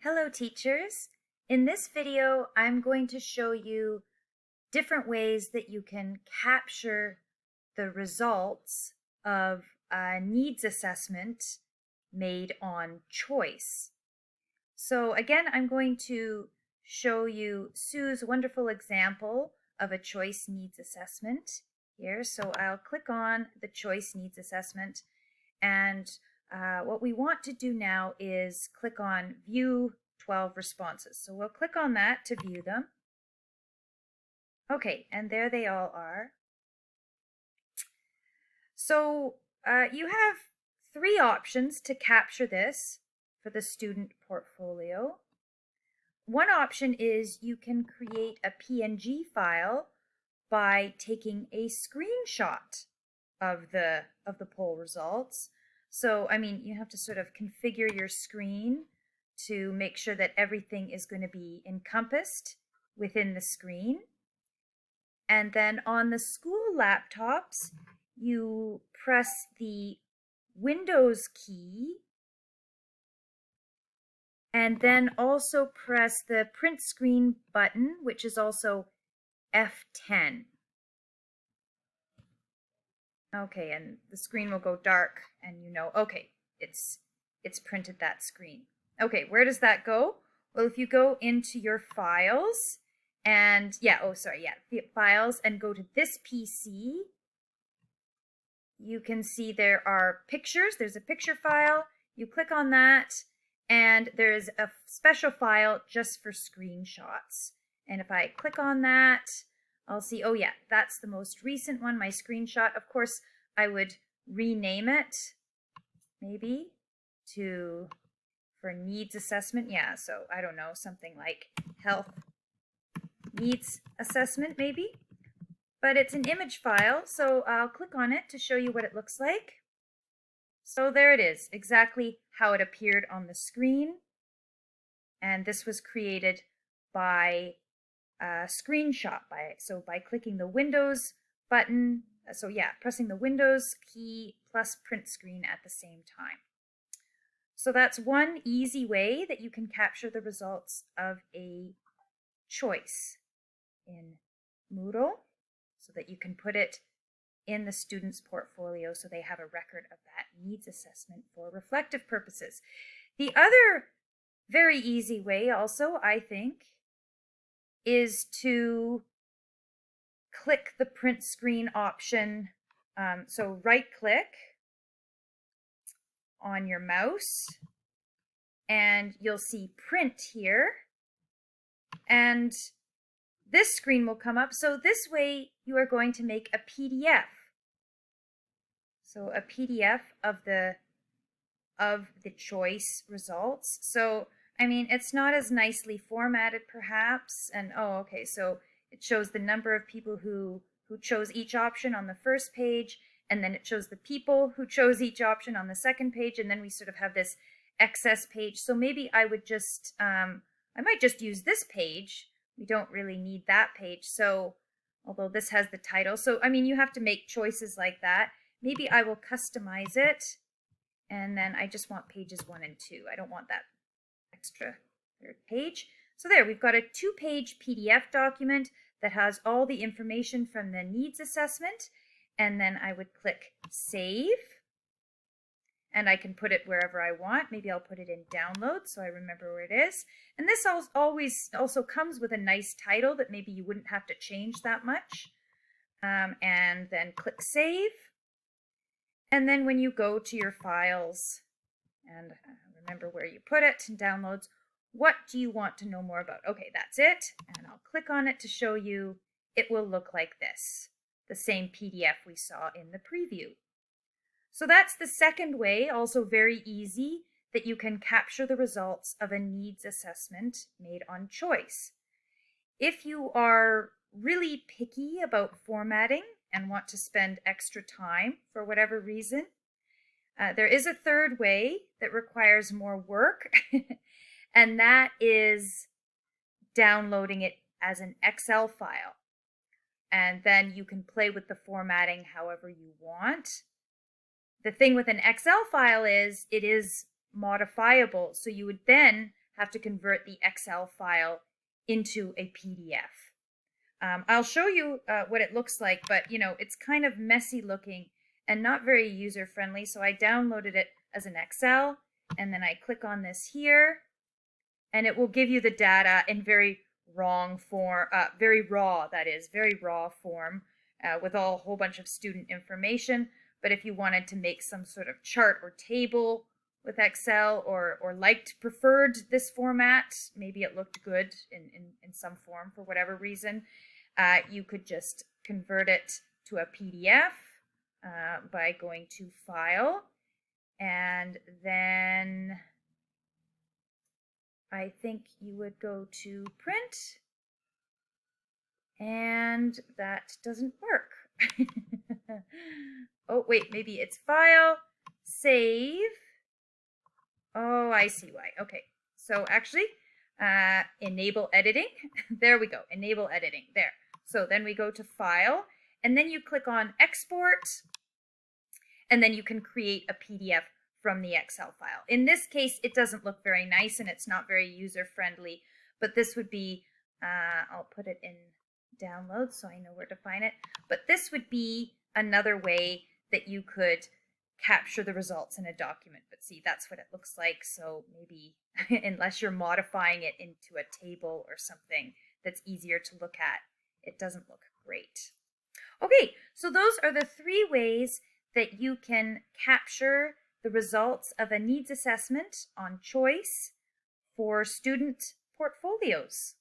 Hello teachers! In this video I'm going to show you different ways that you can capture the results of a needs assessment made on choice. So again, I'm going to show you Sue's wonderful example of a choice needs assessment here. So I'll click on the choice needs assessment, and what we want to do now is click on view 12 responses. So we'll click on that to view them. Okay, and there they all are. So you have three options to capture this for the student portfolio. One option is you can create a PNG file by taking a screenshot of the poll results. So, I mean, you have to sort of configure your screen to make sure that everything is going to be encompassed within the screen. And then on the school laptops, you press the Windows key and then also press the print screen button, which is also F10. Okay, and the screen will go dark and you know, okay, it's printed that screen. Okay, where does that go? Well, if you go into your files and files and go to this PC, you can see there are pictures. There's a picture file. You click on that and there is a special file just for screenshots. And if I click on that, I'll see, oh yeah, that's the most recent one, my screenshot. Of course, I would rename it maybe for needs assessment. Yeah, so I don't know, something like health needs assessment maybe. But it's an image file, so I'll click on it to show you what it looks like. So there it is, exactly how it appeared on the screen. And this was created by a screenshot by clicking the Windows button. So yeah, pressing the Windows key plus print screen at the same time. So that's one easy way that you can capture the results of a choice in Moodle, so that you can put it in the student's portfolio so they have a record of that needs assessment for reflective purposes. The other very easy way also, I think, is to click the print screen option. So right click on your mouse and you'll see print here, and this screen will come up. So this way you are going to make a PDF. So a PDF of the choice results. So I mean, it's not as nicely formatted perhaps, and oh okay, so it shows the number of people who chose each option on the first page, and then it shows the people who chose each option on the second page, and then we sort of have this excess page. So maybe I would just I might just use this page. We don't really need that page. So although this has the title, so I mean, you have to make choices like that. Maybe I will customize it, and then I just want pages 1 and 2. I don't want that extra third page. So there, we've got a 2-page PDF document that has all the information from the needs assessment, and then I would click Save, and I can put it wherever I want. Maybe I'll put it in Download so I remember where it is. And this always also comes with a nice title that maybe you wouldn't have to change that much. And then click Save. And then when you go to your files and remember where you put it in Downloads, what do you want to know more about? Okay, that's it. And I'll click on it to show you. It will look like this, the same PDF we saw in the preview. So that's the second way, also very easy, that you can capture the results of a needs assessment made on choice. If you are really picky about formatting and want to spend extra time for whatever reason, there is a third way that requires more work, and that is downloading it as an Excel file. And then you can play with the formatting however you want. The thing with an Excel file is it is modifiable, so you would then have to convert the Excel file into a PDF. I'll show you what it looks like, but it's kind of messy looking and not very user friendly. So I downloaded it as an Excel, and then I click on this here, and it will give you the data in very raw form, very raw form, with a whole bunch of student information. But if you wanted to make some sort of chart or table with Excel, or preferred this format, maybe it looked good in some form for whatever reason, you could just convert it to a PDF by going to File, and then I think you would go to Print, and that doesn't work. Oh, wait, maybe it's File, Save. Oh, I see why. Okay, so actually, enable editing. There we go, enable editing, there. So then we go to File, and then you click on Export, and then you can create a PDF from the Excel file. In this case, it doesn't look very nice, and it's not very user-friendly, but this would be, I'll put it in download so I know where to find it, but this would be another way that you could capture the results in a document. But see, that's what it looks like. So maybe unless you're modifying it into a table or something that's easier to look at, it doesn't look great. Okay, so those are the 3 ways that you can capture the results of a needs assessment on choice for student portfolios.